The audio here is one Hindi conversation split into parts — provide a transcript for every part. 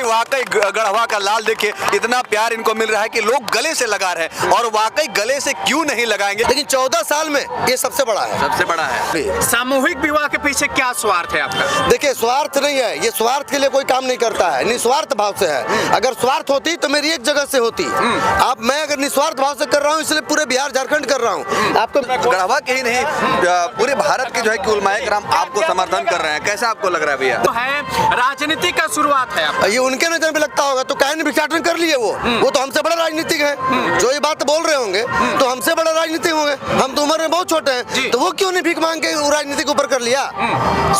वाकई गढ़वा का लाल देखिए, इतना प्यार इनको मिल रहा है कि लोग गले से लगा रहे हैं, और वाकई गले से क्यों नहीं लगाएंगे। लेकिन 14 साल में ये सबसे बड़ा है। सबसे बड़ा है। सामूहिक विवाह के पीछे क्या स्वार्थ है आपका? देखिए, स्वार्थ नहीं है, ये स्वार्थ के लिए कोई काम नहीं करता है, निस्वार्थ भाव से है। अगर स्वार्थ होती तो मेरी एक जगह से होती। आप मैं अगर निस्वार्थ भाव से कर रहा हूँ, इसलिए पूरे बिहार झारखंड कर रहा हूँ। आपको गढ़वा के ही नहीं, पूरे भारत के जो है कि उलमाए किराम आपको समर्थन कर रहे हैं, कैसा आपको लग रहा है भैया? तो है राजनीति का शुरुआत है आपका। ये उनके नजर में लगता होगा तो काहे नहीं भिक्षाटन कर लिए वो तो हमसे बड़ा राजनीतिक है। जो ये बात बोल रहे होंगे तो हमसे बड़ा राजनीतिक होंगे। हम तो उम्र में बहुत छोटे हैं, तो वो क्यों नहीं भीख मांग के राजनीति के ऊपर कर लिया?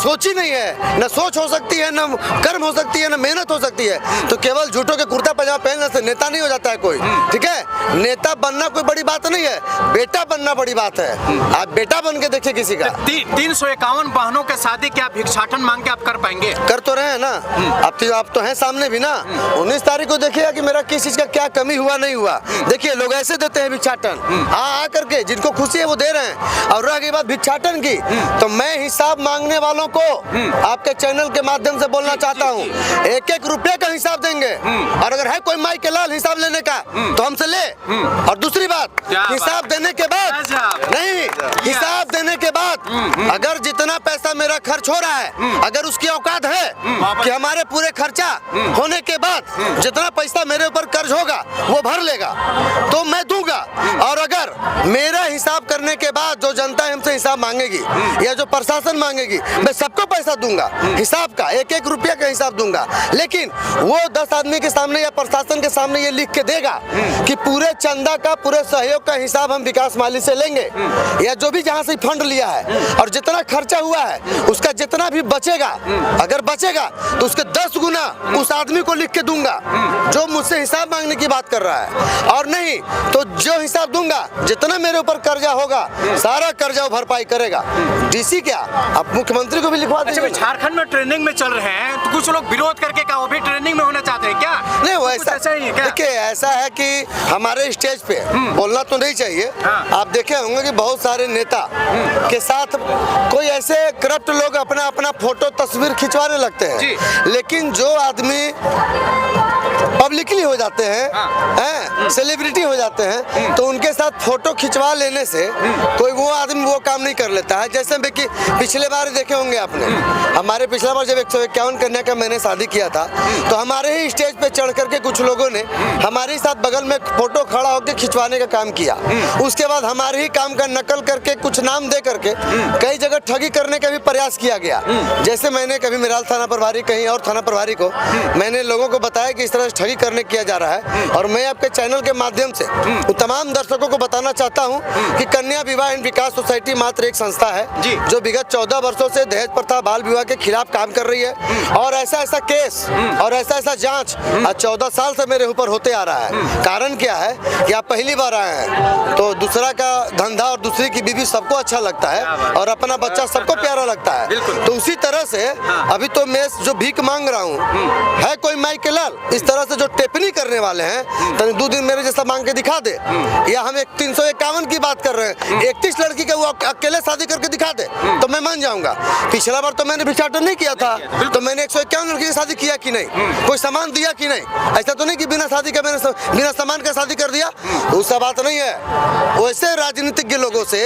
सोच ही नहीं है, न सोच हो सकती है, न कर्म हो सकती है, न मेहनत हो सकती है। तो केवल झूठों के कुर्ता पजामा पहनने से नेता नहीं हो जाता है कोई। ठीक है, नेता बनना कोई बड़ी बात नहीं है, बेटा बनना बड़ी बात है। आप बेटा बन के देखिए किसी का। 351 बहनों के शादी क्या भिक्षाटन मांग के आप कर पाएंगे? कर तो रहे हैं ना, आप तो हैं सामने भी ना। 19 तारीख को देखिएगा कि मेरा किस चीज का क्या कमी हुआ नहीं हुआ। देखिए, लोग ऐसे देते हैं भिक्षाटन, आ करके जिनको खुशी है वो दे रहे हैं। और रह गई बात भिक्षाटन की, तो मैं हिसाब मांगने वालों को आपके चैनल के माध्यम से बोलना चाहता हूँ, 1-1 रुपये का हिसाब देंगे। और अगर है कोई माई के लाल हिसाब लेने का तो हमसे ले। और दूसरी बात, हिसाब देने के बाद नहीं, हिसाब देने के बाद अगर जितना पैसा मेरा खर्च हो रहा है, अगर उसकी औकात है कि हमारे पूरे खर्चा होने के बाद जितना पैसा मेरे ऊपर कर्ज होगा वो भर लेगा तो मैं दूंगा। और अगर मेरा हिसाब करने के बाद जो जनता हमसे हिसाब मांगेगी या जो प्रशासन मांगेगी, मैं सबको पैसा दूंगा, हिसाब का 1-1 रुपया का हिसाब दूंगा। लेकिन वो 10 आदमी के सामने या प्रशासन के सामने ये लिख के देगा कि पूरे चंदा का, पूरे सहयोग का हिसाब हम विकास माली से लेंगे, या जो भी जहाँ से फंड लिया है और जितना खर्चा हुआ है उसका जितना भी बचेगा, अगर बचेगा तो उसके 10 गुना उस आदमी को लिख के दूंगा जो मुझसे हिसाब मांगने की बात कर रहा है। और नहीं तो जो हिसाब दूंगा, जितना मेरे ऊपर कर्जा होगा सारा कर्जा भरपाई करेगा। डीसी क्या, आप मुख्यमंत्री को भी लिखवा दीजिए। झारखंड में ट्रेनिंग में चल रहे हैं तो कुछ लोग विरोध करके क्या वो भी ट्रेनिंग में होना चाहते हैं क्या? नहीं, वो ऐसा ही है क्या? देखिए, ऐसा है कि हमारे स्टेज पे बोलना तो नहीं चाहिए। आप देखे होंगे कि बहुत सारे नेता के साथ कोई ऐसे करप्ट लोग अपना अपना फोटो तस्वीर खिंचवाने लगते हैं। लेकिन जो आदमी पब्लिकली हो जाते हैं, सेलिब्रिटी हो जाते हैं, तो उनके साथ फोटो खिंचवा लेने से कोई वो आदमी वो काम नहीं कर लेता है। जैसे कि पिछले बार देखे होंगे आपने, हमारे पिछला बार जब 151 कन्या का मैंने शादी किया था तो हमारे ही स्टेज पे चढ़ करके कुछ लोगों ने हमारे साथ बगल में फोटो खड़ा होकर खिंचवाने का काम किया। उसके बाद हमारे ही काम का नकल करके कुछ नाम दे करके कई जगह ठगी करने का भी प्रयास किया गया। जैसे मैंने कभी मिराल थाना प्रभारी, कहीं और थाना प्रभारी को मैंने लोगों को बताया कि इस तरह ठगी करने किया जा रहा है। और मैं आपके चैनल के माध्यम से तमाम दर्शकों को बताना चाहता हूं कि कन्या विवाह एवं विकास सोसाइटी मात्र एक संस्था है जो विगत 14 वर्षों से दहेज प्रथा, बाल विवाह के खिलाफ काम कर रही है। और ऐसा केस और ऐसा जांच आज 14 साल से मेरे ऊपर होते आ रहा है। कारण क्या है कि आप पहली बार आए हैं तो दूसरा का धंधा और दूसरी की बीवी सबको अच्छा लगता है और अपना बच्चा सबको प्यारा लगता है। तो उसी तरह से अभी तो मैं जो भीख मांग रहा हूँ, है कोई माई के लाल इस तरह से जो टिप्पणी करने वाले हैं तो 2 दिन मेरे जैसा मांग के दिखा दे, या हम 351 की बात कर रहे हैं, 31 लड़की का वो अकेले शादी करके दिखा दे तो मैं मान जाऊंगा। पिछला बार तो मैंने भिक्षाटन नहीं किया था, तो मैंने 151 लड़की की शादी किया कि नहीं, कोई सामान दिया कि नहीं? ऐसा तो नहीं कि बिना शादी का मैंने बिना सामान का शादी कर दिया, उसका बात नहीं है। वैसे राजनीतिज्ञ लोगों से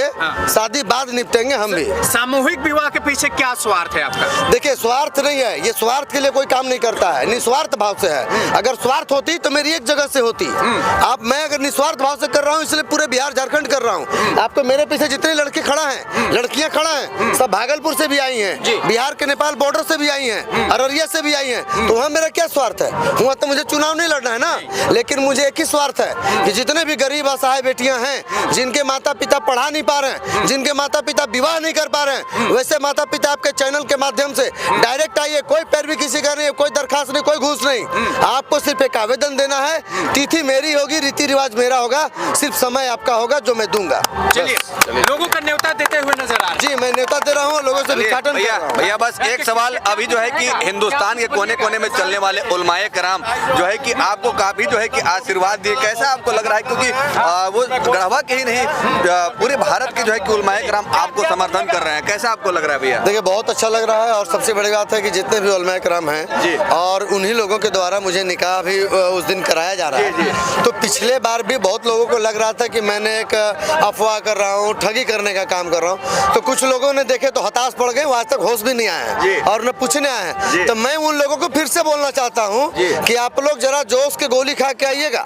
शादी बाद निपटेंगे हम भी। सामूहिक विवाह के पीछे क्या स्वार्थ है आपका? देखिए, स्वार्थ नहीं है, ये स्वार्थ के लिए कोई काम नहीं करता है, निस्वार्थ भाव से है। अगर स्वार्थ होती तो मेरी एक जगह से होती। आप मैं अगर निस्वार्थ भाव से कर रहा हूँ इसलिए पूरे बिहार झारखंड कर रहा हूँ। आपको मेरे पीछे जितने लड़के खड़ा हैं, लड़कियां खड़ा हैं, सब भागलपुर से भी आई हैं, बिहार के नेपाल बॉर्डर से भी आई हैं, अररिया से भी आई हैं। तो वहाँ मेरा क्या स्वार्थ है? वहाँ तो मुझे चुनाव नहीं लड़ना है ना, लेकिन मुझे एक ही स्वार्थ है कि जितने भी गरीब असहाय बेटियां हैं, जिनके माता पिता पढ़ा नहीं पा रहे हैं, जिनके माता पिता विवाह नहीं कर पा रहे हैं, वैसे माता पिता आपके चैनल के माध्यम से डायरेक्ट आइए, कोई पैरवी किसी का नहीं, कोई दरखास्त नहीं, कोई घूस नहीं। आपको सिर्फ एक आवेदन देना है। तिथि मेरी होगी, रीति रिवाज मेरा होगा, सिर्फ समय आपका होगा जो मैं दूंगा। चलिए, लोगों का न्योता देते हुए नजर आ रहे जी, मैं न्योता दे रहा हूँ, लोगों से भिक्षाटन कर रहा हूँ। भैया बस एक सवाल अभी जो है कि हिंदुस्तान के कोने कोने में चलने वाले उलमाए कराम जो है कि आपको काफी जो है कि आशीर्वाद दिए, कैसा आपको लग रहा है? क्योंकि वो गढ़वा के ही नहीं पूरे भारत के जो है कि उलमाए कराम आपको समर्थन कर रहे हैं, कैसा आपको लग रहा है भैया? देखिए, बहुत अच्छा लग रहा है और सबसे बड़ी बात है कि जितने भी उलमाए कराम हैं और उन्हीं लोगों के द्वारा मुझे निकाह भी उस दिन कराया जा रहा है। तो पिछले बार भी बहुत लोगों को लग रहा था कि मैंने एक अफवाह कर रहा हूँ, ठगी करने का काम कर रहा हूँ, तो कुछ लोगों ने देखे तो हताश पड़ गए, आज तक होश भी नहीं आए हैं और न पूछने आए हैं। तो मैं उन लोगों को फिर से बोलना चाहता हूँ कि आप लोग जरा जोश के गोली खा के आइएगा,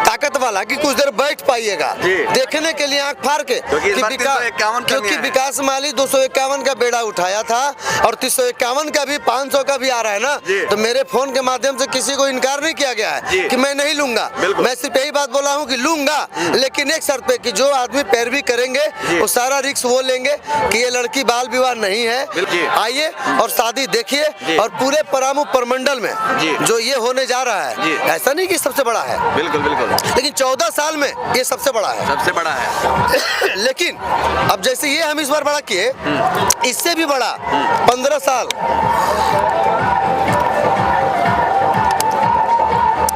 ताकत वाला, कि कुछ देर बैठ पाइएगा देखने के लिए आंख फाड़ के, क्योंकि विकास माली 251 का बेड़ा उठाया था और 351 का भी 500 का भी आ रहा है ना। तो मेरे फोन के माध्यम से किसी को इनकार नहीं किया गया है कि मैं नहीं लूंगा। मैं सिर्फ यही बात बोला हूँ कि लूंगा, लेकिन एक शर्त पे कि जो आदमी पैरवी करेंगे वो सारा रिस्क वो लेंगे कि ये लड़की बाल विवाह नहीं है, आइए और शादी देखिए। और पूरे परामू प्रमंडल में जो ये होने जा रहा है, ऐसा नहीं कि सबसे बड़ा है, बिल्कुल बिल्कुल, लेकिन 14 साल में ये सबसे बड़ा है, सबसे बड़ा है। लेकिन अब जैसे ये हम इस बार बड़ा किए, इससे भी बड़ा 15 साल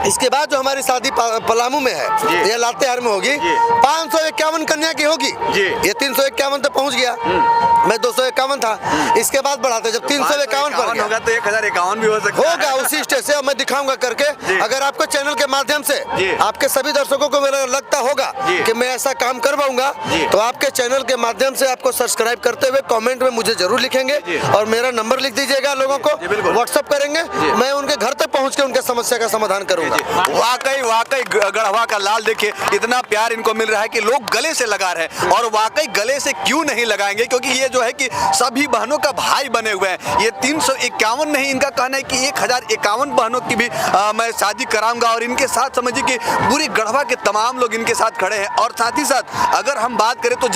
इसके बाद जो हमारी शादी पलामू में है, ये लातेहार में होगी, 551 कन्या की होगी। ये 351 तक पहुंच गया, मैं 251 था, इसके बाद बढ़ाते जब 351 पर होगा तो 1051 भी हो सकता होगा उसी स्टेज से। मैं दिखाऊंगा करके, अगर आपको चैनल के माध्यम से आपके सभी दर्शकों को मेरा लगता होगा कि मैं ऐसा काम कर पाऊंगा, तो आपके चैनल के माध्यम से आपको सब्सक्राइब करते हुए कमेंट में मुझे जरूर लिखेंगे और मेरा नंबर लिख दीजिएगा, लोगों को व्हाट्सएप करेंगे, मैं उनके घर तक पहुंच के उनके समस्या का समाधान करूंगा। वाकई गढ़वा का लाल देखिए, इतना प्यार इनको मिल रहा है कि लोग गले से लगा रहे हैं। और वाकई गले से क्यों नहीं लगाएंगे, क्योंकि ये जो है कि सभी बहनों का भाई बने हुए हैं। ये 351 नहीं, इनका कहना है कि 1051 बहनों की भी मैं शादी कराऊंगा। और इनके साथ समझिए कि पूरी गढ़वा के तमाम लोग इनके साथ खड़े हैं। और साथ ही साथ अगर हम बात करें तो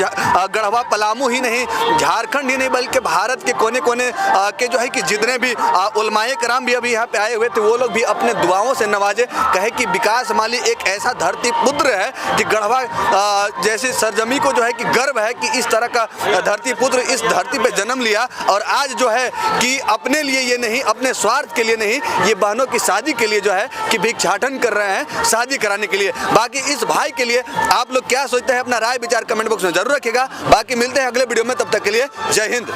गढ़वा पलामू ही नहीं, झारखंड ही नहीं, बल्कि भारत के कोने कोने के जो है कि जितने भी उलमाए कराम भी अभी यहाँ पे आए हुए थे, वो लोग भी अपने दुआओं से नवाजे। कहे कि विकास माली एक ऐसा धरती पुत्र है कि गढ़वा जैसी सरजमी को जो है कि गर्व है कि इस तरह का धरती पुत्र इस धरती पे जन्म लिया। और आज जो है कि अपने लिए ये नहीं, अपने स्वार्थ के लिए नहीं, ये बहनों की शादी के लिए जो है कि भिक्षाटन कर रहे हैं, शादी कराने के लिए। बाकी इस भाई के लिए आप लोग क्या सोचते हैं, अपना राय विचार कमेंट बॉक्स में जरूर रखिएगा। बाकी मिलते हैं अगले वीडियो में, तब तक के लिए जय हिंद।